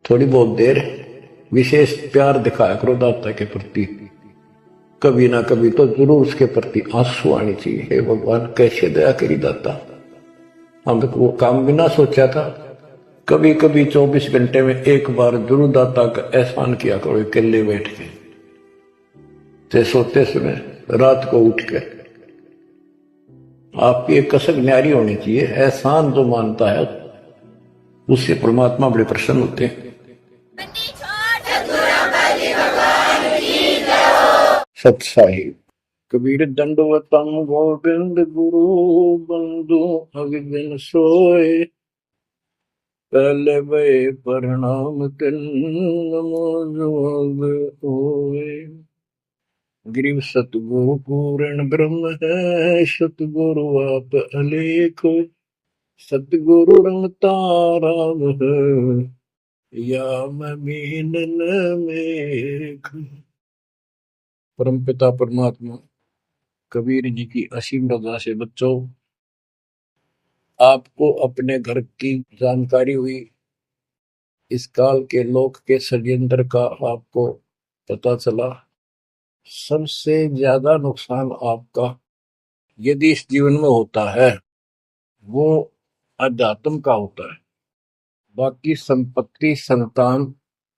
थोड़ी बहुत देर विशेष प्यार दिखाया करो दाता के प्रति। कभी ना कभी तो जरूर उसके प्रति आंसू आनी चाहिए। हे भगवान कैसे दया करी दाता, हम तो वो काम भी ना सोचा था। कभी कभी 24 घंटे में एक बार जरूर दाता का एहसान किया करो अकेले बैठ के, ते सोते समय रात को उठ के। आपकी एक कसक न्यारी होनी चाहिए। एहसान जो मानता है उससे परमात्मा बड़े प्रसन्न होते हैं। सत्साहिब कबीर दंडवतम गोविंद गुरु बंधु अगिन सोए, पहले वे प्रणाम तिन नमो जोग होए। गिरिव सतगुरु पूर्ण ब्रह्म है, सतगुरु आप अलेख। सतगुरु रमता राम है, या मीनन मेघ। परमपिता परमात्मा कबीर जी की असीम रजा से बच्चों, आपको अपने घर की जानकारी हुई, इस काल के लोक के षड्यंत्र का आपको पता चला। सबसे ज्यादा नुकसान आपका यदि इस जीवन में होता है वो अध्यात्म का होता है। बाकी संपत्ति संतान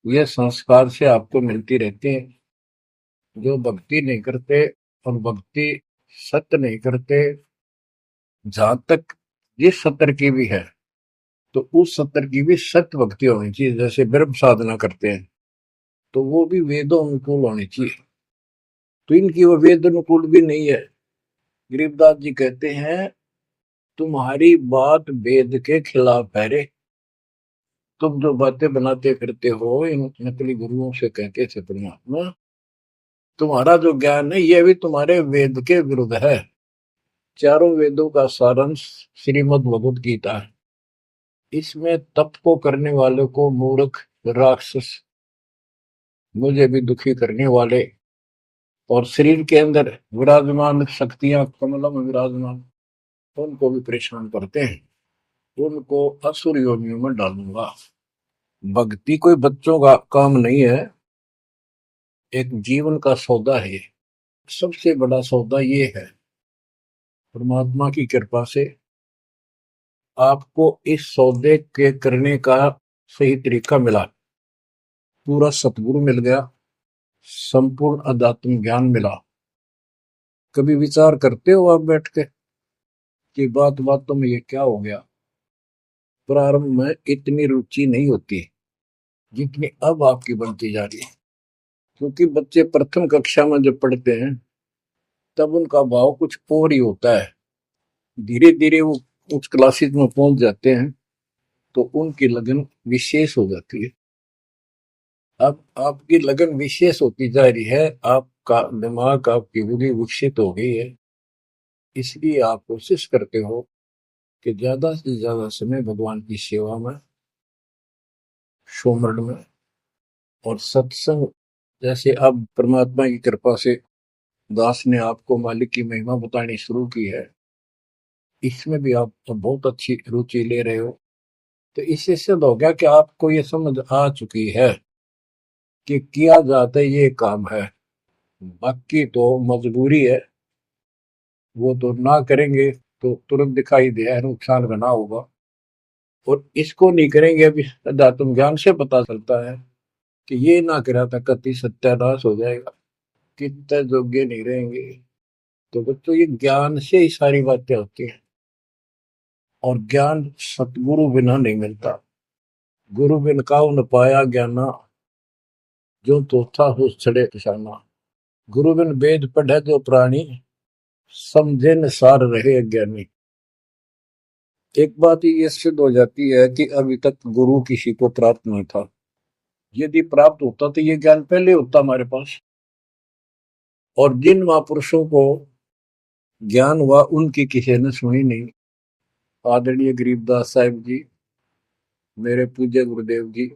ये संस्कार से आपको मिलती रहती है। जो भक्ति नहीं करते और भक्ति सत्य नहीं करते, जहां तक जिस सत्र की भी है तो उस सत्र की भी सत्य भक्ति होनी चाहिए। जैसे ब्रह्म साधना करते हैं तो वो भी वेदों अनुकूल होनी चाहिए, तो इनकी वो वेद अनुकूल भी नहीं है। गरीबदास जी कहते हैं तुम्हारी बात वेद के खिलाफ है रे। तुम जो बातें बनाते करते हो इन नकली गुरुओं से कहते थे परमात्मा, तुम्हारा जो ज्ञान है यह भी तुम्हारे वेद के विरुद्ध है। चारों वेदों का सारांश श्रीमद् भगवद गीता है। इसमें तप को करने वाले को मूर्ख, राक्षस, मुझे भी दुखी करने वाले और शरीर के अंदर विराजमान शक्तियां कमलों में विराजमान उनको भी परेशान करते हैं, उनको असुर योनियों में डालूंगा। भक्ति कोई बच्चों का काम नहीं है, एक जीवन का सौदा है। सबसे बड़ा सौदा ये है, परमात्मा की कृपा से आपको इस सौदे के करने का सही तरीका मिला। पूरा सतगुरु मिल गया, संपूर्ण अध्यात्म ज्ञान मिला। कभी विचार करते हो आप बैठ के कि बातों में ये क्या हो गया? प्रारंभ में इतनी रुचि नहीं होती जितनी अब आपकी बनती जा रही है, क्योंकि बच्चे प्रथम कक्षा में जब पढ़ते हैं तब उनका भाव कुछ और ही होता है। धीरे धीरे वो उस क्लासेस में पहुंच जाते हैं तो उनकी लगन विशेष हो जाती है। अब आपकी लगन विशेष होती जा रही है, आपका दिमाग, आपकी बुद्धि विकसित हो गई है, इसलिए आप कोशिश करते हो कि ज्यादा से ज्यादा समय भगवान की सेवा में, सुमरण में और सत्संग। जैसे अब परमात्मा की कृपा से दास ने आपको मालिक की महिमा बतानी शुरू की है, इसमें भी आप बहुत अच्छी रुचि ले रहे हो। तो इससे सिद्ध हो गया कि आपको ये समझ आ चुकी है कि किया जाता ये काम है। बाकी तो मजबूरी है, वो तो ना करेंगे तो तुरंत दिखाई दे नुकसान बना होगा, और इसको नहीं करेंगे अभी अध्यात्म ज्ञान से पता चलता है कि ये ना करा था कति सत्यानाश हो जाएगा, कितने योग्य नहीं रहेंगे। तो बच्चों ये ज्ञान से ही सारी बातें होती हैं, और ज्ञान सतगुरु बिना नहीं मिलता। गुरु बिन काऊ न पाया ज्ञाना, जो तो था हो छड़े किसाना। गुरु बिन वेद पढ़े जो प्राणी, समझे न सार रहे अज्ञानी। एक बात ये सिद्ध हो जाती है कि अभी तक गुरु किसी को प्राप्त नहीं था। यदि प्राप्त होता तो ये ज्ञान पहले होता हमारे पास। और जिन महापुरुषों को ज्ञान हुआ उनकी किसी ने सुनी नहीं। आदरणीय गरीबदास साहिब जी, मेरे पूज्य गुरुदेव जी,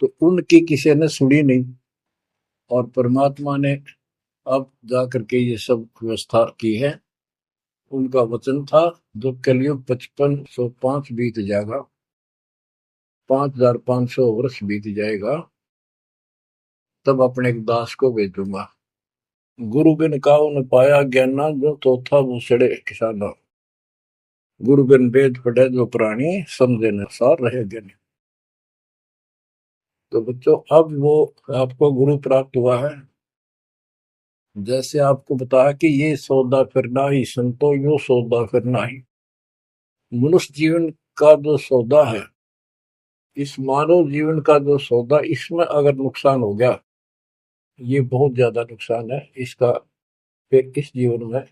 तो उनकी किसी ने सुनी नहीं, और परमात्मा ने अब जाकर के ये सब व्यवस्था की है। उनका वचन था जो कलयुग 5505 बीत जाएगा, 5500 वर्ष बीत जाएगा, तब अपने एक दास को भेजूंगा। गुरु बिन काहू न पाया ज्ञाना, जो चौथा मुसड़े किसाना। गुरु बिन वेद पढ़े जो प्राणी, समझे न सार रहे ज्ञानी। तो बच्चों, अब वो आपको गुरु प्राप्त हुआ है। जैसे आपको बताया कि ये सौदा फिरना ही संतो, यो सौदा फिरना ही। मनुष्य जीवन का जो सौदा है, इस मानव जीवन का जो सौदा, इसमें अगर नुकसान हो गया, ये बहुत ज्यादा नुकसान है इसका। फिर इस जीवन में,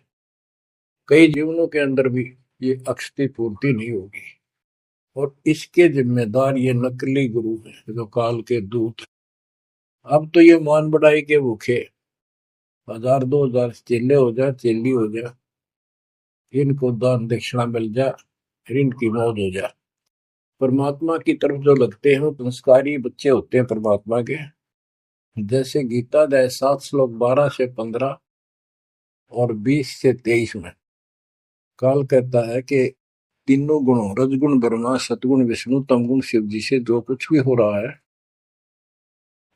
कई जीवनों के अंदर भी ये अक्षति पूर्ति नहीं होगी। और इसके जिम्मेदार ये नकली गुरु हैं, जो काल के दूत। अब तो ये मान बढ़ाई के भूखे 1000 2000 चेले हो जाए, चेली हो जाए, इनको दान दक्षिणा मिल जाए, फिर इनकी मौज हो जाए। परमात्मा की तरफ जो लगते हैं, संस्कारी बच्चे होते हैं परमात्मा के। जैसे गीता अध्याय 7 श्लोक 12 से 15 और 20 से 23 में काल कहता है कि तीनों गुणों, रजगुण ब्रह्मा, सतगुण विष्णु, तमगुण शिव जी से जो कुछ भी हो रहा है,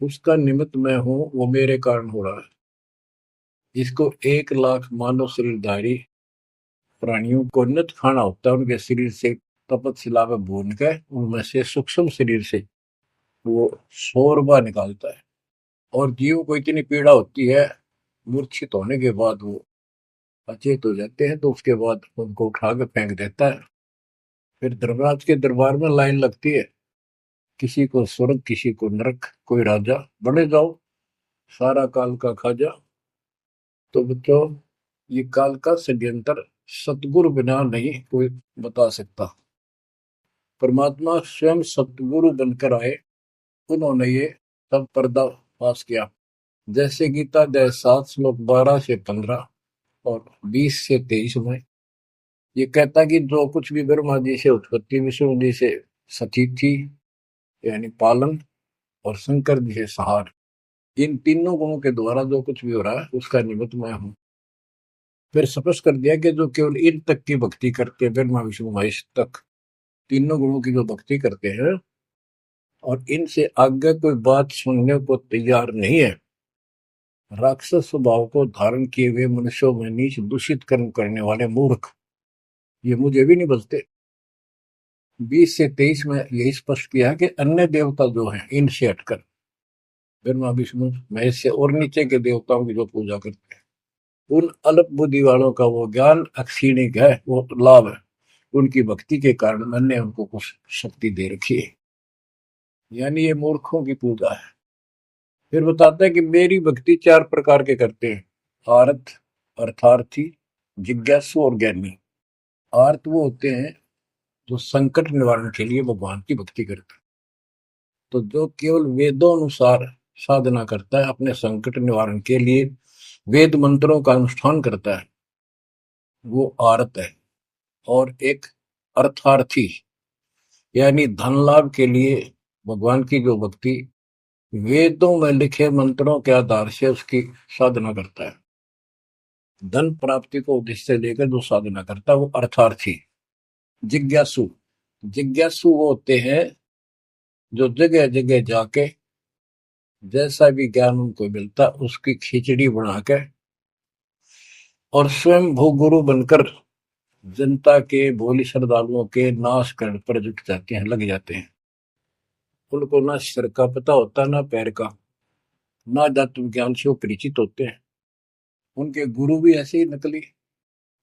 उसका निमित्त मैं हूं, वो मेरे कारण हो रहा है। इसको 1 लाख मानव शरीरधारी प्राणियों को नित खाना होता है। उनके शरीर से तपतशिला में भून के, उनमें से सूक्ष्म शरीर से वो शोरबा निकालता है। और जीव को इतनी पीड़ा होती है, मूर्छित होने के बाद वो अचेत हो जाते हैं, तो उसके बाद उनको उठा के फेंक देता है। फिर धर्मराज के दरबार में लाइन लगती है, किसी को स्वर्ग, किसी को नरक, कोई राजा, बने जाओ, सारा काल का खाजा। तो बच्चों, ये काल का षड्यंत्र सतगुरु बिना नहीं कोई बता सकता। परमात्मा स्वयं सतगुरु बनकर आए, उन्होंने ये सब पर्दाफाश किया। जैसे गीता अध्याय 7 श्लोक 12 से 15 और 20 से 23 में ये कहता कि जो कुछ भी ब्रह्मा जी से उत्पत्ति, विष्णु जी से सतीथि यानी पालन, और शंकर जी से सहार, इन तीनों गुणों के द्वारा जो कुछ भी हो रहा है, उसका निमित्त मैं हूं। फिर स्पष्ट कर दिया कि जो केवल इन तक की भक्ति करते हैं, ब्रह्मा विष्णु महेश तक तीनों गुणों की जो भक्ति करते हैं, और इनसे आगे कोई बात सुनने को तैयार नहीं है, राक्षस स्वभाव को धारण किए हुए मनुष्यों में नीच दूषित कर्म करने वाले मूर्ख, ये मुझे भी नहीं बचते। 20 से 23 में यही स्पष्ट किया कि अन्य देवता जो हैं, इनसे हटकर ब्रह्मा विष्णु महेश से और नीचे के देवताओं की जो पूजा करते हैं, उन अल्प बुद्धि वालों का वो ज्ञान अक्षीणिक है, वो लाभ है। उनकी भक्ति के कारण मैंने उनको कुछ शक्ति दे रखी है, यानी ये मूर्खों की पूजा है। फिर बताता है कि मेरी भक्ति 4 प्रकार के करते हैं, आर्त, अर्थार्थी, जिज्ञासु और ज्ञानी। आर्त वो होते हैं जो संकट निवारण के लिए भगवान की भक्ति करते हैं। तो जो केवल वेदों अनुसार साधना करता है, अपने संकट निवारण के लिए वेद मंत्रों का अनुष्ठान करता है, वो आर्त है। और एक अर्थार्थी, यानी धन लाभ के लिए भगवान की जो भक्ति वेदों में लिखे मंत्रों के आधार से उसकी साधना करता है, धन प्राप्ति को उद्देश्य से लेकर जो साधना करता है, वो अर्थार्थी। जिज्ञासु, जिज्ञासु वो होते हैं जो जगह जगह जाके जैसा भी ज्ञान उनको मिलता उसकी खिचड़ी बना के और स्वयं भूगुरु बनकर जनता के, भोली श्रद्धालुओं के नाश करने पर जुट जाते हैं, लग जाते हैं। उनको ना सिर का पता होता, ना पैर का, ना तत्व ज्ञान से वो परिचित होते हैं। उनके गुरु भी ऐसे ही नकली,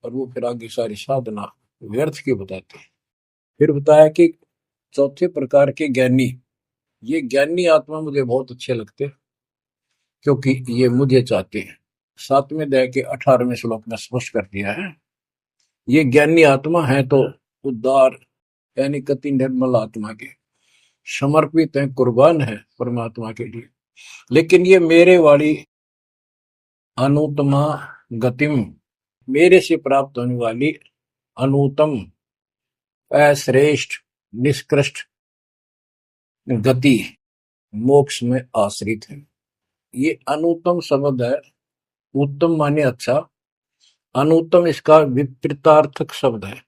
और वो फिर आगे सारी साधना व्यर्थ की बताते हैं। फिर बताया कि चौथे प्रकार के ज्ञानी, ये ज्ञानी आत्मा मुझे बहुत अच्छे लगते हैं, क्योंकि ये मुझे चाहते हैं। 7वें अध्याय के 18वें श्लोक में स्पष्ट कर दिया है, ये ज्ञानी आत्मा है तो उद्धार, यानी कति निर्मल आत्मा के समर्पित है, कुर्बान है परमात्मा के लिए। लेकिन ये मेरे वाली अनुत्तमा गतिम, मेरे से प्राप्त होने वाली अनुत्तम, अश्रेष्ठ, निष्कृष्ट गति मोक्ष में आश्रित है। ये अनुत्तम शब्द है, उत्तम माने अच्छा, अनुत्तम इसका विपरीतार्थक शब्द है।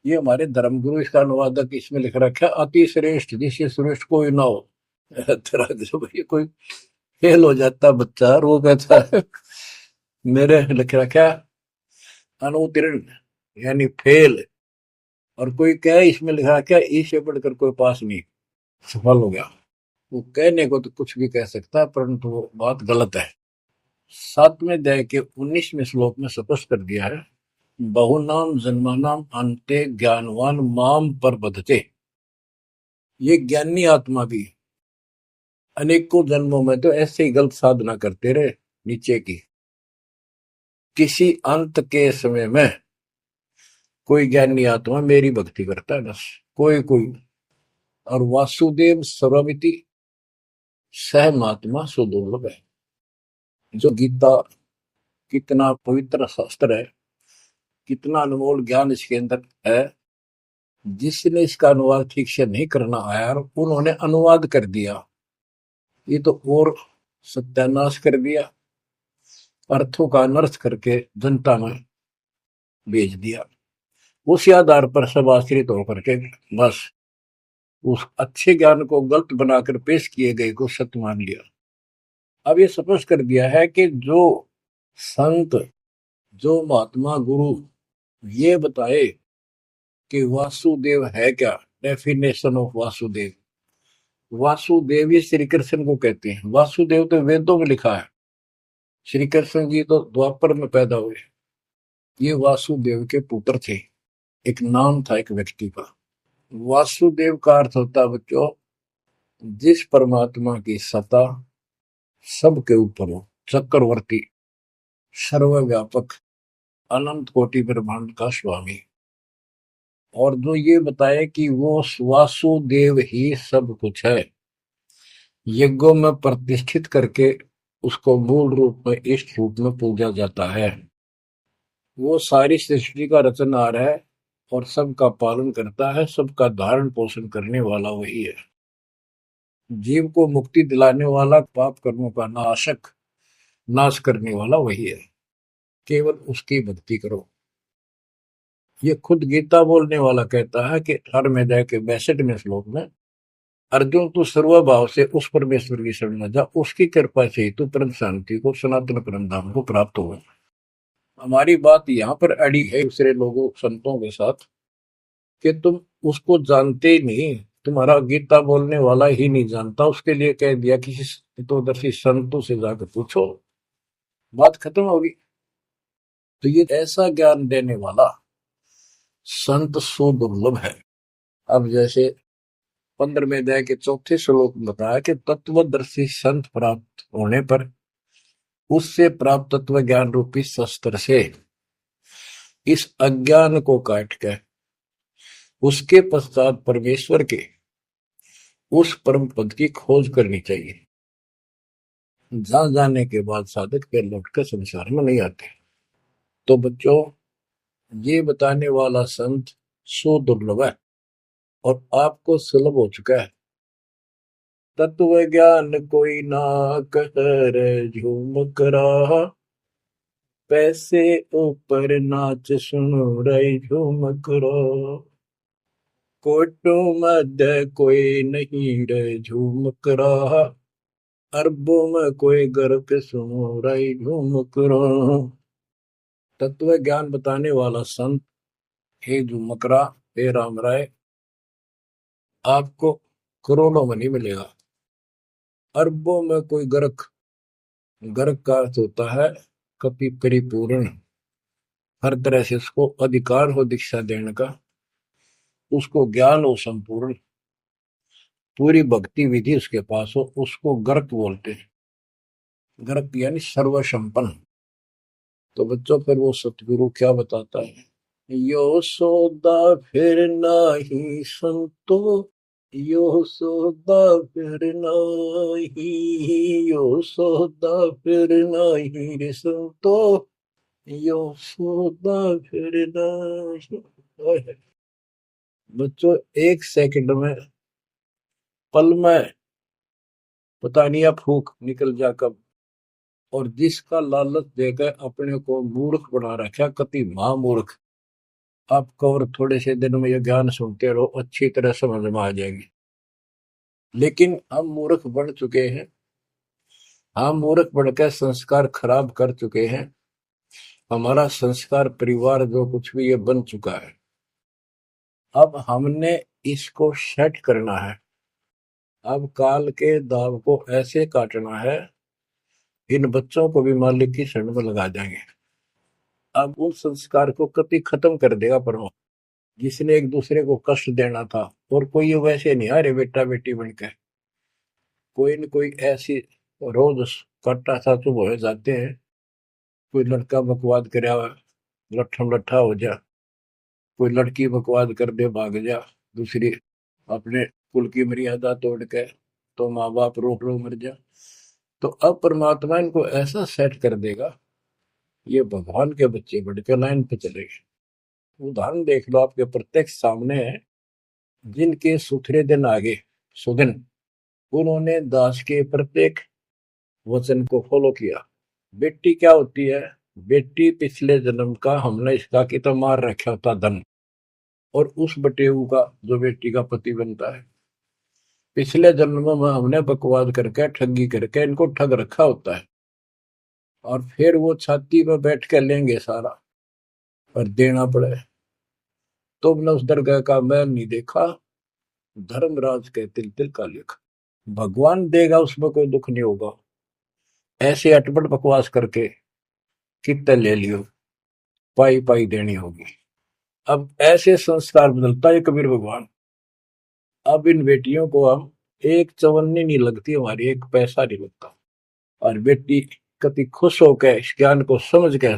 ये हमारे धर्मगुरु इसका अनुवादक इसमें लिख रखा है, अति श्रेष्ठ जिससे श्रेष्ठ कोई ना हो। तेरा जो भाई कोई फेल हो जाता बच्चा और वो कहता है, मेरे लिख रखा है अनुत्तीर्ण यानी फेल, और कोई कहे इसमें लिखा क्या इससे बढ़कर कोई पास नहीं, सफल हो गया। वो कहने को तो कुछ भी कह सकता है परंतु वो बात गलत है। 7वें अध्याय के 19वें श्लोक में स्पष्ट कर दिया है, बहुनाम जन्मानाम अंते ज्ञानवान माम पर बधते। ये ज्ञानी आत्मा भी अनेकों जन्मों में तो ऐसे ही गलत साधना करते रहे नीचे की, किसी अंत के समय में कोई ज्ञानी आत्मा मेरी भक्ति करता है बस, कोई कोई। और वासुदेव सर्वमिति सह महात्मा सुदुर्लभ है। जो गीता कितना पवित्र शास्त्र है, कितना अनमोल ज्ञान इसके अंदर है, जिसने इसका अनुवाद ठीक से नहीं करना आया और उन्होंने अनुवाद कर दिया, ये तो और सत्यानाश कर दिया, अर्थों का अनर्थ करके जनता में भेज दिया। उसी आधार पर सब आश्रित होकर के बस उस अच्छे ज्ञान को गलत बनाकर पेश किए गए को सत्य मान लिया। अब ये स्पष्ट कर दिया है कि जो संत, जो महात्मा गुरु ये बताए कि वासुदेव है क्या, डेफिनेशन ऑफ वासुदेव। वासुदेव ही श्री कृष्ण को कहते हैं। वासुदेव तो वेदों में लिखा है, श्री कृष्ण जी तो द्वापर में पैदा हुए। ये वासुदेव के पुत्र थे, एक नाम था एक व्यक्ति का। वासुदेव का अर्थ होता है बच्चों, जिस परमात्मा की सत्ता सबके ऊपर हो, चक्रवर्ती, सर्वव्यापक, अनंत कोटि ब्रह्मांड का स्वामी। और जो ये बताए कि वो वासुदेव ही सब कुछ है, यज्ञों में प्रतिष्ठित करके उसको मूल रूप में इष्ट रूप में पूजा जाता है। वो सारी सृष्टि का रचनहार है और सबका पालन करता है, सबका धारण पोषण करने वाला वही है। जीव को मुक्ति दिलाने वाला, पाप कर्मों का नाश करने वाला वही है। केवल उसकी भक्ति करो। ये खुद गीता बोलने वाला कहता है कि 18वें अध्याय के 62वें श्लोक में, अर्जुन तू सर्वभाव से उस परमेश्वर की शरण में जा, उसकी कृपा से ही तू परम शांति को, सनातन परम धाम को प्राप्त होगा। हमारी बात यहाँ पर अड़ी है दूसरे लोगों संतों के साथ कि तुम उसको जानते ही नहीं, तुम्हारा गीता बोलने वाला ही नहीं जानता, उसके लिए कह दिया किसी हितोदर्शी संतों से जाकर पूछो, बात खत्म होगी। तो ये ऐसा ज्ञान देने वाला संत सुदुर्लभ है। अब जैसे 15वें अध्याय के 4थे श्लोक में बताया कि तत्वदर्शी संत प्राप्त होने पर उससे प्राप्त तत्व ज्ञान रूपी शस्त्र से इस अज्ञान को काट के उसके पश्चात परमेश्वर के उस परम पद की खोज करनी चाहिए। जहां जाने के बाद साधक फिर लौटकर संसार में नहीं आते। तो बच्चों, ये बताने वाला संत सुदुर्लभ है और आपको सुलभ हो चुका है। तत्व ज्ञान कोई ना कर झूम करा, पैसे ऊपर नाच सुनो रही झूम करो, कोटो मध्य कोई नहीं रे झूम करा, अरबों में कोई गर्क सुनो रही झूम करो। तत्व ज्ञान बताने वाला संत, हे झुमकरा, हे राम राय, आपको करोड़ों में नहीं मिलेगा, अरबों में कोई गर्क। गर्क का अर्थ होता है कपि परिपूर्ण, हर तरह से उसको अधिकार हो दीक्षा देने का, उसको ज्ञान हो संपूर्ण, पूरी भक्ति विधि उसके पास हो, उसको गर्क बोलते हैं। गर्क यानी सर्वसंपन्न। तो बच्चों, फिर वो सतगुरु क्या बताता है, यो सौदा फिर नाही संतो, यो सौदा फिर नाही, यो सौदा फिर नाही रे संतो, यो सौदा फिर नाही। बच्चों, एक सेकंड में, पल में पता नहीं अब फूक निकल जा कब, और जिसका लालच देकर अपने को मूर्ख बना रखा, कति महामूर्ख, आपको और थोड़े से दिन में ये ज्ञान सुनते रहो, अच्छी तरह समझ में आ जाएगी। लेकिन हम मूर्ख बन चुके हैं, हम मूर्ख बनकर संस्कार खराब कर चुके हैं। हमारा संस्कार परिवार जो कुछ भी ये बन चुका है, अब हमने इसको सेट करना है। अब काल के दाव को ऐसे काटना है, इन बच्चों को भी मालिक की शरण में लगा देंगे। अब उन संस्कार को कति खत्म कर देगा परमात्मा। जिसने एक दूसरे को कष्ट देना था, और कोई ये वैसे नहीं आ रहे बेटा बेटी बनकर, कोई न कोई ऐसी रोज कट्टा सा चुप हो जाते हैं। कोई लड़का बकवाद करे, लट्ठम लट्ठा हो जा, कोई लड़की बकवाद कर दे, भाग जा दूसरी, अपने कुल की मर्यादा तोड़ के, तो माँ बाप रोक रो मर जा। तो अब परमात्मा इनको ऐसा सेट कर देगा, ये भगवान के बच्चे बढ़कर लाइन पे चलेंगे। उदाहरण देख लो, आपके प्रत्यक्ष सामने है। जिनके सुथरे दिन आगे सुदिन, उन्होंने दास के प्रत्येक वचन को फॉलो किया। बेटी क्या होती है? बेटी पिछले जन्म का हमने इसका की तो मार रखा होता धन, और उस बटेऊ का जो बेटी का पति बनता है, पिछले जन्म में हमने बकवाद करके ठगी करके इनको ठग रखा होता है। और फिर वो छाती पर बैठ कर लेंगे सारा, और देना पड़े। तुमने उस दरगाह का मैल नहीं देखा, धर्मराज के तिल तिल का लेखा। भगवान देगा, उसमें कोई दुख नहीं होगा। ऐसे अटपट बकवास करके कितने ले लियो, पाई पाई देनी होगी। अब ऐसे संस्कार बदलता है कबीर भगवान। अब इन बेटियों को हम एक चवन्नी नहीं लगती हमारी, एक पैसा नहीं लगता। और बेटी कति खुश होकर इस ज्ञान को समझ के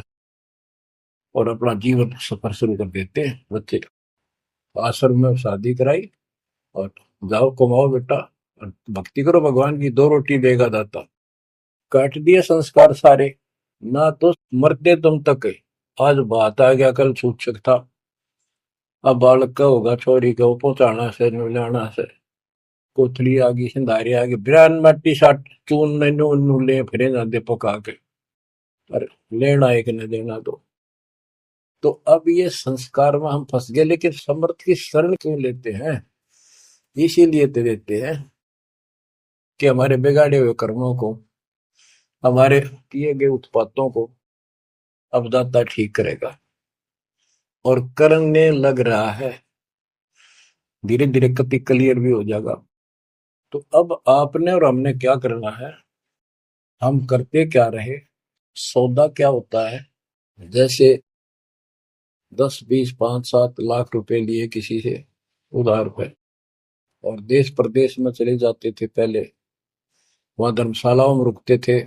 और अपना जीवन सफर शुरू कर देते हैं। बच्चे आश्रम में शादी कराई, और जाओ कमाओ बेटा, और भक्ति करो भगवान की, दो रोटी देगा दाता। काट दिए संस्कार सारे, ना तो मरते तुम तक है। आज बात आ गया, कल सूचक था। अब बालक का होगा, छोरी को पहुंचाना से मिलाना से, कोथली आ गई, सिंधारी आ गई, बिरान मट्टी साट चून नू ले फिरे जाते पका के, और लेना एक न देना दो। तो अब ये संस्कार में हम फंस गए। लेकिन समर्थ की शरण क्यों लेते हैं? इसीलिए तो देते हैं कि हमारे बिगाड़े हुए कर्मों को, हमारे किए गए उत्पातों को अब दाता ठीक करेगा। और करने लग रहा है, धीरे धीरे कति क्लियर भी हो जाएगा। तो अब आपने और हमने क्या करना है, हम करते क्या रहे। सौदा क्या होता है? जैसे 10, 20, 5, 7 लाख रुपए लिए किसी से उधार पे, और देश प्रदेश में चले जाते थे पहले, वहां धर्मशालाओं में रुकते थे।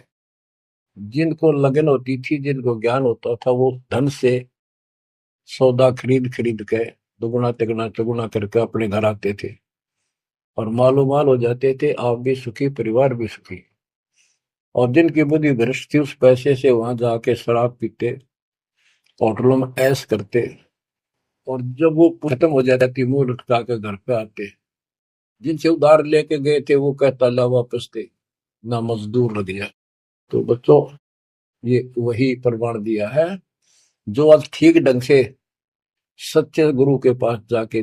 जिनको लगन होती थी, जिनको ज्ञान होता था, वो धन से सौदा खरीद खरीद के दुगुना तिगुना चौगुना करके अपने घर आते थे, और मालो माल हो जाते थे। आप भी सुखी, परिवार भी सुखी। और जिनकी बुद्धि भ्रष्ट थी, उस पैसे से वहां जाके शराब पीते, होटलों में ऐश करते, और जब वो खत्म हो जाती थी, मुंह लटका के घर पे आते। जिनसे उधार लेके गए थे, वो कहता ला वापस थे, ना मजदूर लग गया। तो बच्चों, ये वही प्रमाण दिया है, जो आज ठीक ढंग से सच्चे गुरु के पास जाके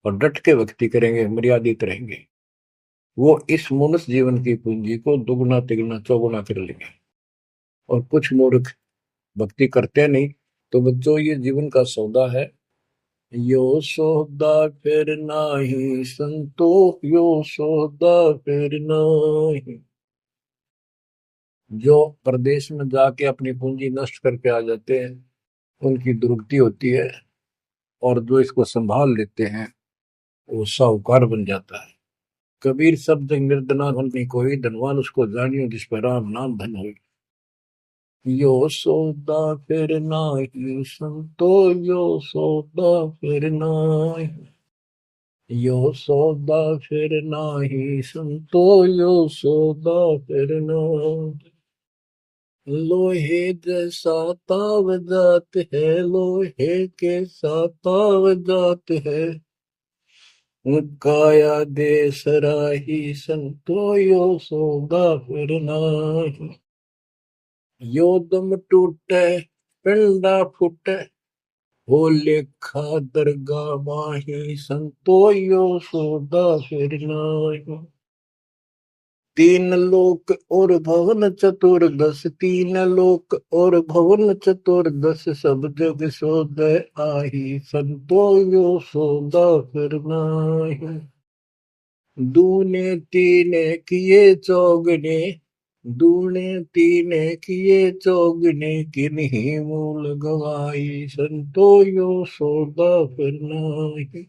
और डट के भक्ति करेंगे, मर्यादित रहेंगे, वो इस मनुष्य जीवन की पूंजी को दुगुना तिगुना चौगुना कर लेंगे। और कुछ मूर्ख भक्ति करते नहीं। तो बच्चों, ये जीवन का सौदा है। यो सौदा फिर नाही संतो, यो सौदा फिर नाही। जो प्रदेश में जाके अपनी पूंजी नष्ट करके आ जाते हैं, उनकी दुर्गति होती है। और जो इसको संभाल लेते हैं, वो साहूकार बन जाता है। कबीर शब्द निर्धना धन कोई, धनवान उसको जानियो जिस पर राम नाम धन हो। यो सौदा फिर नाही संतो, यो सौदा फिर नाही, यो सौदा फिर नाही संतो, यो सौदा फिर नाही। लोहे जैसा ताव जात है, लोहे के साथ ताव जात है, काया दे सराही संतो, यो सौदा फिर नाही। यो दम टूटे पिंडा फूटे, हो लेखा दरगाह माही संतो यो सौदा फिर नाही। तीन लोक और भवन चतुर्दश, तीन लोक और भवन चतुर्दश, सब जग सोदय आही संतो यो सौदा फिर नाही। दूने तीने किए चौगने, दूने तीने किए चौगने, किन्हीं मूल गवाई संतो यो सौदा फिर नाही।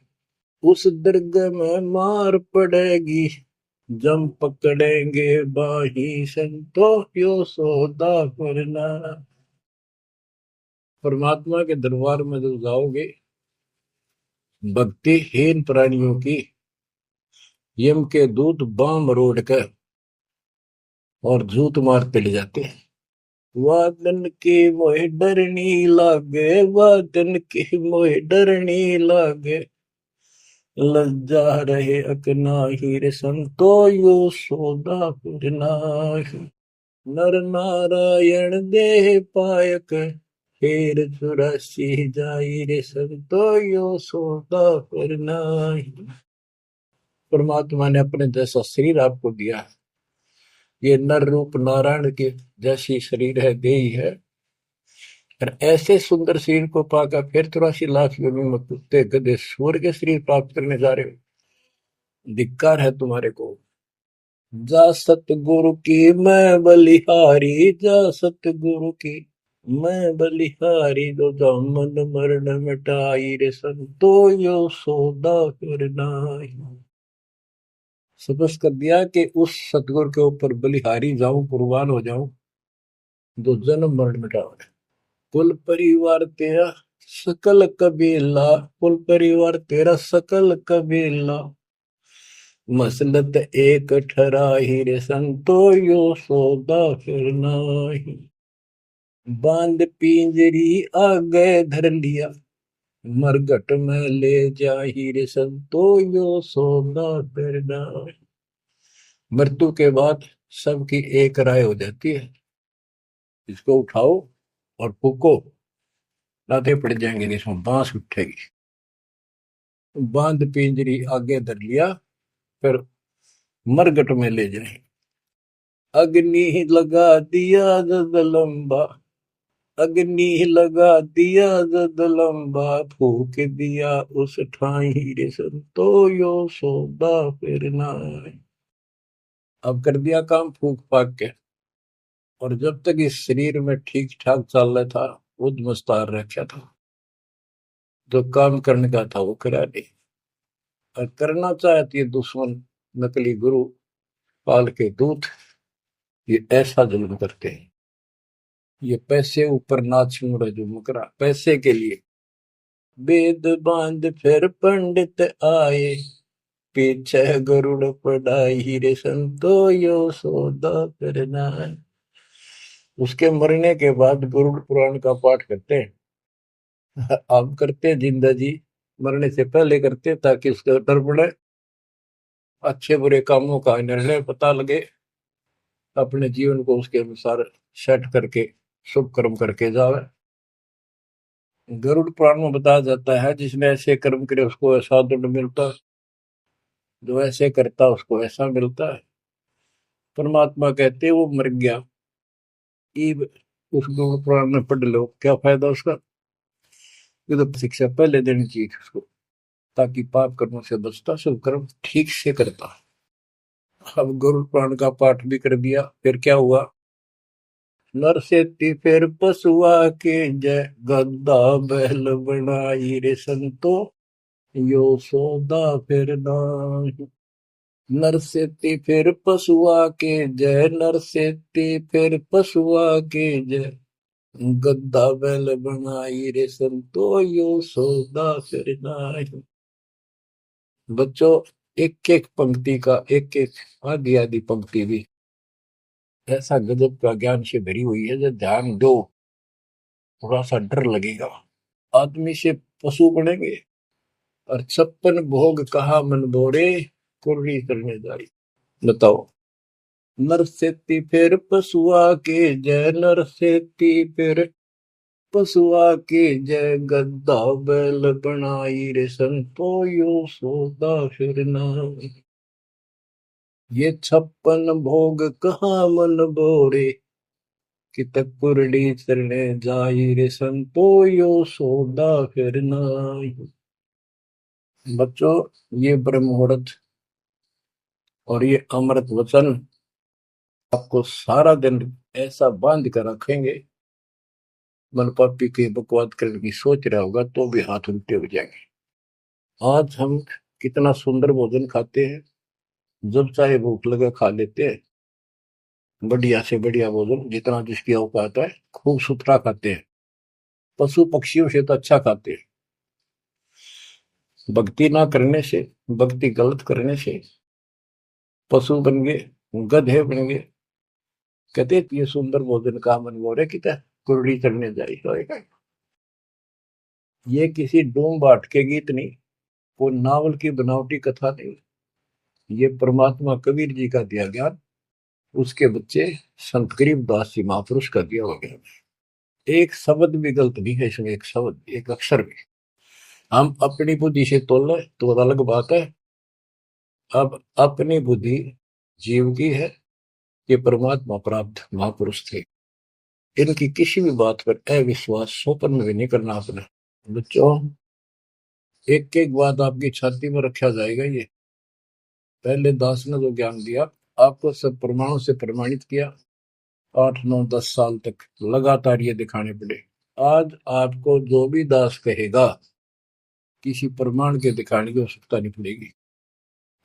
उस दरगाह में मार पड़ेगी, जम पकड़ेंगे बाही संतो यो सौदा करना। परमात्मा के दरबार में जब जाओगे, भक्तिहीन प्राणियों की यम के दूत बाम मरोड़ कर और झूठ मारते ले जाते हैं। वादन की मोह डरनी लागे, वादन की मोह डरनी लागे, लज्जा रहे अकनाही रे संतो यो सौदा फिर नाही। नर नारायण देह पायक, फिर चुरासी जाई रे संतो यो सौदा फिर नाही। परमात्मा ने अपने जैसा शरीर आपको दिया, ये नर रूप नारायण के जैसी शरीर है, देही है, और ऐसे सुंदर शरीर को पाकर फिर 84 लाख योनि में कुत्ते गधे सूअर के शरीर प्राप्त करने जा रहे हो। धिक्कार है तुम्हारे को। जा सतगुरु की मैं बलिहारी, जा सतगुरु की मैं बलिहारी, जो जामन मरण मिटाई रे संतो यो सौदा फिर नाही। सपस कर दिया कि उस सतगुरु के ऊपर बलिहारी जाऊं, कुर्बान हो जाऊं, जो जन्म मरण मिटावे। कुल परिवार तेरा सकल कबीला, कुल परिवार तेरा सकल कबीला, मसलत एक ठराही रे संतो यो सौदा फिर नाही। बांध पिंजरी आगे धर लिया, मरघट में ले जाही रे संतो यो सौदा फिर नाही। मृत्यु के बाद सबकी एक राय हो जाती है, इसको उठाओ और फूको, लाते पड़ जाएंगे, इसमें बांस उठेगी। बांध पिंजरी आगे धर लिया, फिर मरघट में ले जाए। अग्नि लगा दिया जद लंबा, अग्नि लगा दिया जद लंबा, फूक दिया उस ठाई रे संतो यो सौदा फिर नाई। अब कर दिया काम फूक फाक के, और जब तक इस शरीर में ठीक ठाक चल रहा था, खुद मुस्तार रखा था, जो काम करने का था वो करा नहीं, और करना चाहती है दुश्मन नकली गुरु पाल के दूत, ये ऐसा जुल्म करते हैं। ये पैसे ऊपर नाच मुड़ा जो मुकरा पैसे के लिए। वेद बांध फिर पंडित आए, पीछे गरुड़ पढ़ाई रे संतो यो सौदा करना है। उसके मरने के बाद गरुड़ पुराण का पाठ करते हैं। आप करते जिंदा जी, मरने से पहले करते ताकि उसका डर पड़े, अच्छे बुरे कामों का निर्णय पता लगे, अपने जीवन को उसके अनुसार सेट करके शुभ कर्म करके जावे। गरुड़ पुराण में बताया जाता है, जिसने ऐसे कर्म करे उसको ऐसा दंड मिलता है, जो ऐसे करता उसको ऐसा मिलता है। परमात्मा कहते वो मर गया, ईब उस गरुड़ पुराण में पढ़ लो, क्या फायदा उसका। ये तो शिक्षा पहले देनी चाहिए उसको, ताकि पाप कर्मों से बचता, शुभ कर्म ठीक से करता। अब गरुड़ पुराण का पाठ भी कर दिया, फिर क्या हुआ। नर से फिर पशुआ के जय, गद्दा बैल बनाई रे संतो यो सौदा फिर नाही। नर से फिर पशुआ के जय, नर से फिर पशुआ के जय, गद्दा बैल बनाई रे संतो यो सौदा फिर नाही। बच्चों, एक एक पंक्ति का एक एक आधी आधी पंक्ति भी ऐसा गजब का ज्ञान से भरी हुई है, जो ध्यान दो थोड़ा सा डर लगेगा। आदमी से पशु बनेंगे, और 56 भोग कहा मन बोरे, कुर्री करने जाई। बताओ। नर से फिर पशुआ के जय, नर से फिर पशुआ के जय गद्दा बैल बनाई रे संतो यो सोदा फिर नाई। ये 56 भोग कहाँ मन बोरे, कि तक कुरडी चरणे जाई रे संतो यो सोदा फिर नाई। बच्चों, ये ब्रह्म मुहूर्त और ये अमृत वचन आपको सारा दिन ऐसा बांध कर रखेंगे, मन पापी के बकवाद करने की सोच रहा होगा तो भी हाथ उल्टे हो जाएंगे। आज हम कितना सुंदर भोजन खाते हैं, जब चाहे भूख लगे खा लेते हैं, बढ़िया से बढ़िया भोजन जितना जिसकी औकात है खूब सुथरा खाते हैं, पशु पक्षियों से तो अच्छा खाते हैं। भक्ति ना करने से, भक्ति गलत करने से पशु बन गए, गधे बन गए। कहते ये सुंदर भोजन का मन गोरे कि कुरड़ी चढ़ने जाए। ये किसी डोम बाट के गीत नहीं, वो नावल की बनावटी कथा नहीं, ये परमात्मा कबीर जी का दिया ज्ञान, उसके बच्चे संत गरीबदास जी महापुरुष का दिया हुआ ज्ञान। एक शब्द भी गलत नहीं है इसमें, एक शब्द, एक अक्षर भी। हम अपनी बुद्धि से तोल तो अलग बात है। अब अपनी बुद्धि जीव की है, ये परमात्मा प्राप्त महापुरुष थे, इनकी किसी भी बात पर अविश्वास स्वप्न भी नहीं करना अपने। बच्चों, एक एक बात आपकी छाती में रखा जाएगा। ये पहले दास ने जो ज्ञान दिया आपको सब प्रमाणों से प्रमाणित किया, 8 9 10 साल तक लगातार ये दिखाने पड़े। आज आपको जो भी दास कहेगा किसी प्रमाण के दिखाने की आवश्यकता नहीं पड़ेगी।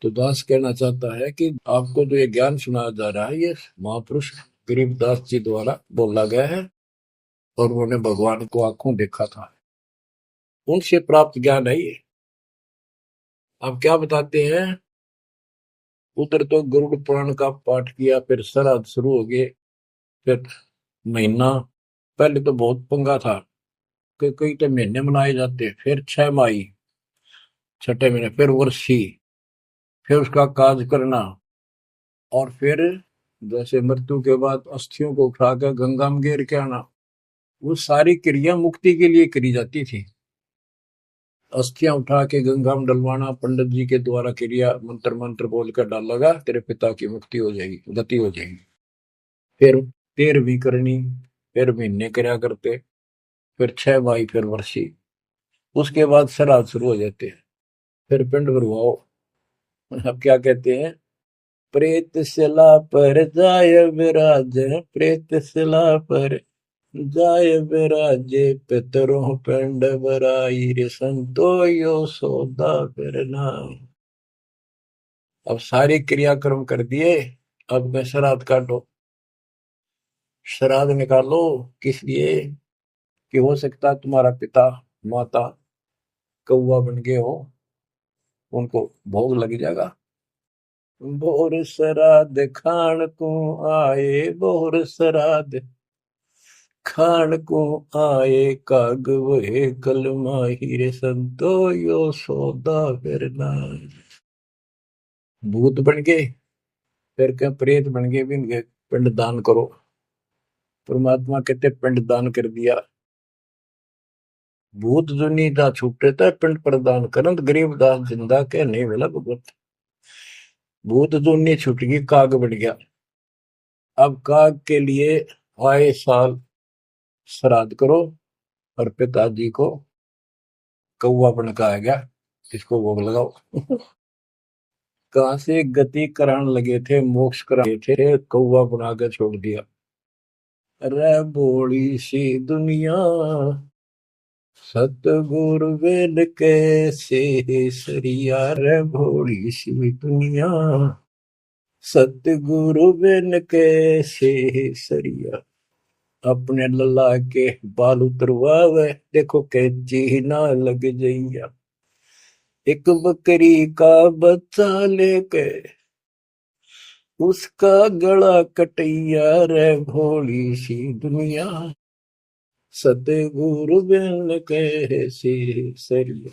तो दास कहना चाहता है कि आपको जो ये ज्ञान सुनाया जा रहा है ये महापुरुष गरीबदास जी द्वारा बोला गया है, और उन्होंने भगवान को आंखों देखा था, उनसे प्राप्त ज्ञान है ये। अब क्या बताते हैं, उधर तो गरुड़ पुराण का पाठ किया, फिर श्राद्ध शुरू हो गए, फिर महीना, पहले तो बहुत पंगा था कि कई तो महीने मनाए जाते, फिर 6 माही, छठे महीने, फिर वर्षी, फिर उसका काज करना, और फिर जैसे मृत्यु के बाद अस्थियों को उठाकर गंगा में गेर के आना। वो सारी क्रिया मुक्ति के लिए करी जाती थी। अस्थियां उठा के गंगा में डलवाना, पंडित जी के द्वारा क्रिया मंत्र मंत्र बोलकर डालेगा, तेरे पिता की मुक्ति हो जाएगी, गति हो जाएगी। फिर 13वीं करनी, फिर महीने करया करते, फिर 6 माही, फिर वर्षी, उसके बाद श्राद्ध शुरू हो जाते हैं, फिर पिंड भरवाओ। अब क्या कहते हैं, प्रेत शिला पर जाय विराज, प्रेत शिला पर जाय विराजे, पितरों पिंड भराई रे संतो यो सौदा फिर नाई। अब सारे क्रियाक्रम कर दिए, अब मैं श्राद्ध काटो। श्राद्ध निकालो किस लिए, कि हो सकता है तुम्हारा पिता माता कौवा बन गए हो, उनको भोग लग जाएगा। बोर श्राद्ध खान को आए, बोर श्राद्ध खान को आए, काग वहे कल माही रे संतो यो सौदा फिर नाई। भूत बन गए, फिर क्या प्रेत बन गए, भी इनके पिंड दान करो। परमात्मा कहते पिंड दान कर दिया, भूत जो नींदा छूटे था पिंड प्रदान करंत, गरीब दास जिंदा के नहीं मिला भगवत। भूत जो नहीं छूट गई, काग बन गया। अब काग के लिए आए साल श्राद्ध करो, और पिताजी को कौवा बन का आ गया, इसको भोग लगाओ। कहां से गति कराने लगे थे, मोक्ष कराने थे, कौवा बना कर छोड़ दिया। अरे बोली सी दुनिया, सतगुरु वेद कैसे सरिया, रे भोली सी दुनिया, सतगुरु वेद कैसे सरिया। अपने लल्ला के बाल उतरवावे, देखो कैची ना लग जइया। एक बकरी का बच्चा लेके उसका गला कटैया, रे भोली सी दुनिया, सतगुरु बिन कैसे सरिया।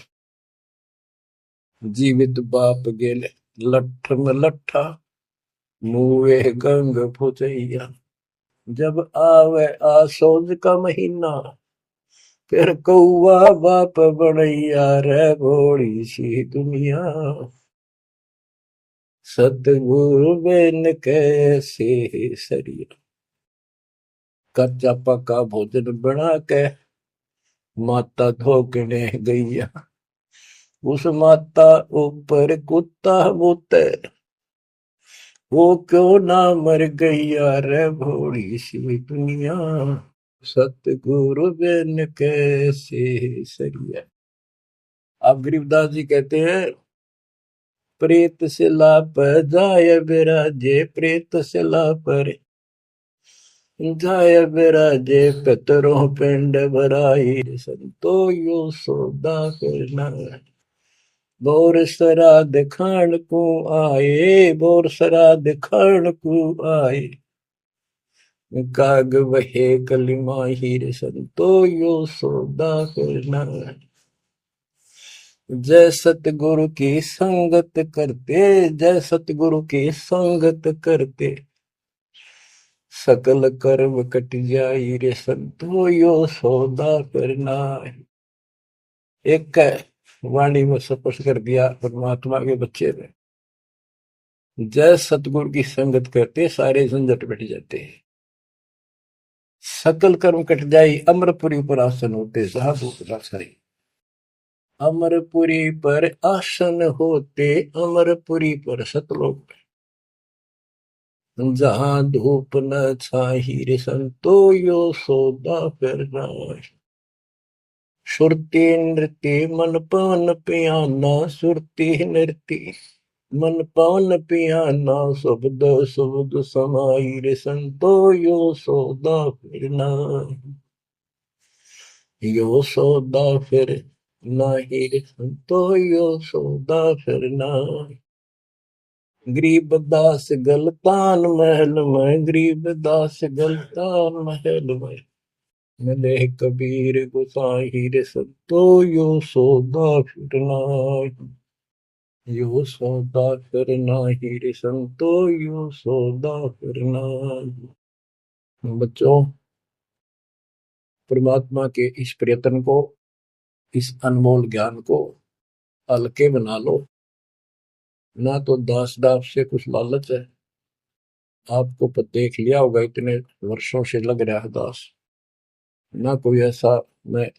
जीवित बाप गेले लठ में लट्ठा, मुए गंग फुचैया। जब आवे आसोज का महीना, फिर कौआ बाप बनैया रे भोली सी दुनिया, सतगुरु बिन कैसे सरिया। कच्चा पका भोजन बना के माता धोकने गैया, उस माता ऊपर कुत्ता बोते, वो क्यों ना मर गैया रे भोली सी दुनिया, सतगुरु बिन कैसे सरिया। अब गरीबदास जी कहते हैं, प्रेत से लाप जाय बिराजे, प्रेत से लाप रे जाय बिराजे, पितरों पिंड भराई, संतो यो सौदा करना। बोर श्राद्ध खान को आए, बोर श्राद्ध खान को आए, काग वहे कलिमा हीर, संतो यो सौदा करना। जय सतगुरु की संगत करते, जय सतगुरु की संगत करते, सकल कर्म कट जाई रे संतो यो सौदा करना। एक वाणी में स्पष्ट कर दिया परमात्मा के बच्चे ने, जय सतगुरु की संगत करते सारे झंझट मिट जाते हैं, सकल कर्म कट जाई, अमरपुरी पर आसन होते साधु रासाई। अमरपुरी पर आसन होते, अमरपुरी पर सतलोक, जहां धूप न छाही रे संतो यो सौदा करना। सुरती नृत्य मन पान पियाना, सुरती नृत्य मन पान पियाना, शब्द शब्द समाई रे संतो यो सौदा फिरना। यो सौदा फिर नाही रे संतो यो सौदा फिरना। गरीबदास गलतान महल में, गरीबदास गलतान महल में, मिले कबीर गुसाई रे संतो यो सौदा फिरना। यो सौदा फिरना ही रे संतो यो सौदा फिरना। बच्चों, परमात्मा के इस प्रयत्न को, इस अनमोल ज्ञान को हल्के बना लो। ना तो दास दास से कुछ लालच है, आपको देख लिया होगा इतने वर्षों से लग रहा है दास, ना कोई ऐसा मैं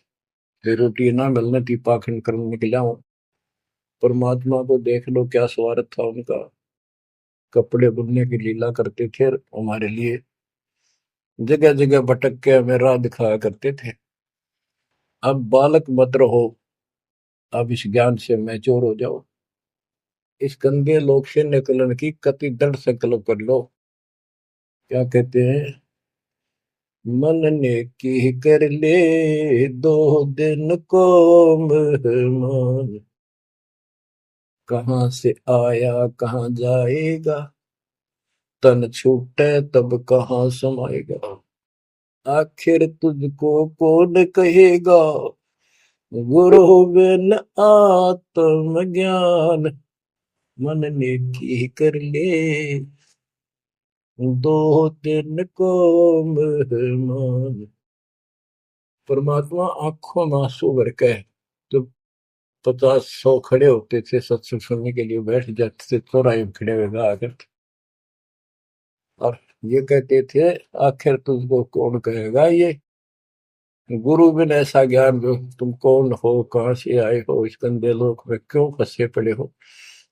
रोटी ना मिलने थी पाखंड करने निकला हूं। परमात्मा को देख लो क्या स्वार्थ था उनका, कपड़े बुनने की लीला करते थे हमारे लिए, जगह जगह भटक के हमें राह दिखाया करते थे। अब बालक मत रहो, अब इस ज्ञान से मैच्योर हो जाओ, इस गंदे लोक से निकलने की कति दृढ़ संकल्प कर लो। क्या कहते हैं, मन ने की कर ले 2 दिन को मेहमान, कहाँ से आया कहाँ जाएगा, तन छूटे तब कहाँ समाएगा। आखिर तुझको कौन कहेगा, गुरु बिन आत्म ज्ञान, मन ने की कर ले 2 दिन को मेहमान। परमात्मा आंखों में आंसू भर के तो 50-100 खड़े होते थे सत्संग सुनने के लिए, बैठ जाते थे चौराहे में खड़े हुए आकर, और ये कहते थे आखिर तुझको कौन कहेगा, ये गुरु बिन ऐसा ज्ञान जो, तुम कौन हो, कहां से आए हो, इस गंदे लोक में क्यों फंसे पड़े हो,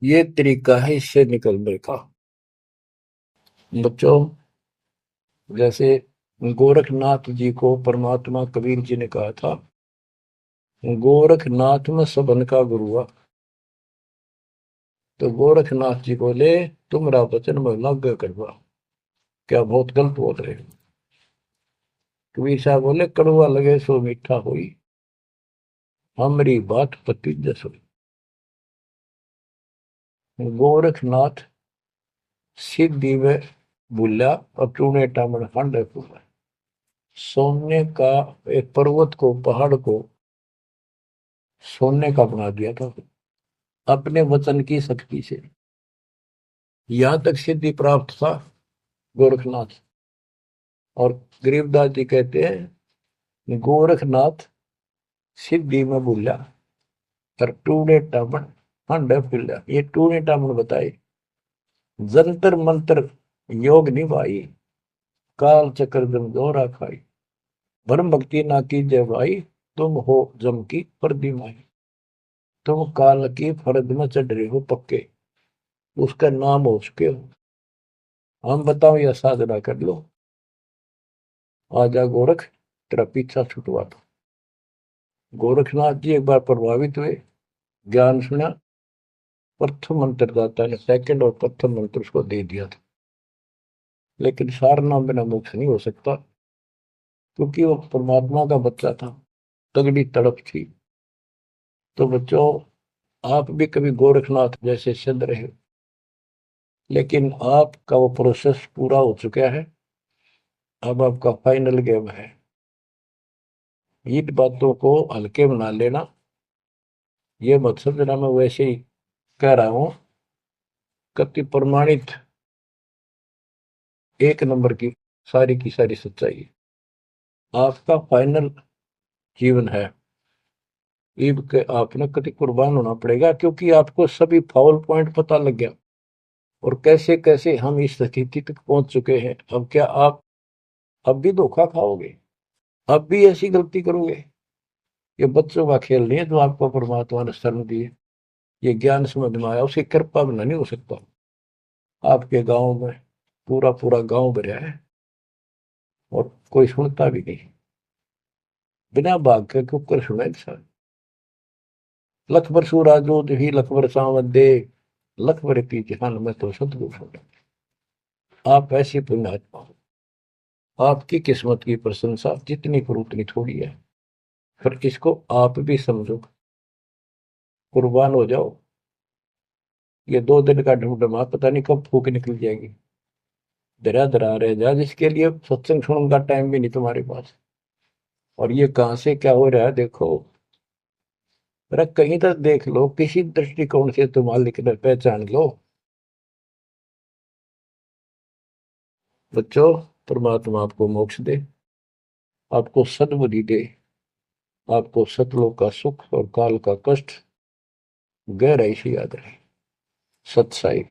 ये तरीका है इससे निकलने का। बच्चों, जैसे गोरखनाथ जी को परमात्मा कबीर जी ने कहा था, गोरखनाथ में सबन का गुरु हुआ, तो गोरखनाथ जी बोले तुमरा वचन में लाग करवा, क्या बहुत गलत बोल रहे हो। कबीर साहब बोले कड़वा लगे सो मीठा हुई, हमारी बात पति जस हुई। गोरखनाथ सिद्धि में भूला और टूने टामन खंड पूरा, सोने का एक पर्वत को, पहाड़ को सोने का बना दिया था अपने वचन की शक्ति से। यहां तक सिद्धि प्राप्त था गोरखनाथ। और गरीबदास जी कहते हैं गोरखनाथ सिद्धि में भूला और टूणे टामन हंड फिल्ला। ये टूणे टामन बताए, जंतर मंत्र योग निभाई, काल चक्र जम जोरा खाई, ब्रह्म भक्ति ना कीजिए भाई, तुम हो जम की फर्दी माई। तुम काल की फर्द में चढ़ रहे हो पक्के, उसका नाम हो चुके हो। हम बताओ या साधना कर लो, आजा गोरख तेरा पीछा छुटवा दो। गोरखनाथ जी एक बार प्रभावित हुए, ज्ञान सुना, प्रथम मंत्र दाता ने सेकंड और प्रथम मंत्र उसको दे दिया था। लेकिन सार नाम बिना मोक्ष नहीं हो सकता, क्योंकि वो परमात्मा का बच्चा था, तगड़ी तड़प थी। तो बच्चों, आप भी कभी गोरखनाथ जैसे सिद्ध रहे, लेकिन आपका वो प्रोसेस पूरा हो चुका है। अब आपका फाइनल गेम है। इन बातों को हल्के बना लेना, ये मत समझना मैं वैसे ही कह रहा हूं। कति प्रमाणित एक नंबर की सारी सच्चाई आपका फाइनल जीवन है। ईब के आपने कति कुर्बान होना पड़ेगा, क्योंकि आपको सभी फाउल पॉइंट पता लग गया और कैसे कैसे हम इस स्थिति तक पहुंच चुके हैं। अब क्या आप अब भी धोखा खाओगे? अब भी ऐसी गलती करोगे? ये बच्चों का खेल नहीं है जो आपको परमात्मा ने शरण दी है। ये ज्ञान समझ में आया, उसकी कृपा बिना नहीं हो सकता। आपके गांव में पूरा पूरा गांव भरा है और कोई सुनता भी नहीं। बिना भाग के कुकर सुने इंसान। लख बर सूरा जो ही लख बर सावन दे, लख बर की जहान में तो सतगुरु सुने। आप ऐसी पुण्यात्मा हो, आपकी किस्मत की प्रशंसा जितनी करूं उतनी थोड़ी है। फिर इसको आप भी समझो, कुर्बान हो जाओ। ये 2 दिन का ढमढमा पता नहीं कब फूक निकल जाएगी। धरा धरा रह जा, जिसके लिए सत्संग सुनने का टाइम भी नहीं तुम्हारे पास। और ये कहां से क्या हो रहा है देखो, जरा कहीं तक देख लो, किसी दृष्टिकोण से तुम मालिक ने पहचान लो। बच्चों, परमात्मा आपको मोक्ष दे, आपको सद्बुद्धि दे, आपको सतलोक का सुख और काल का कष्ट गहराई से याद रहे। सत्साई।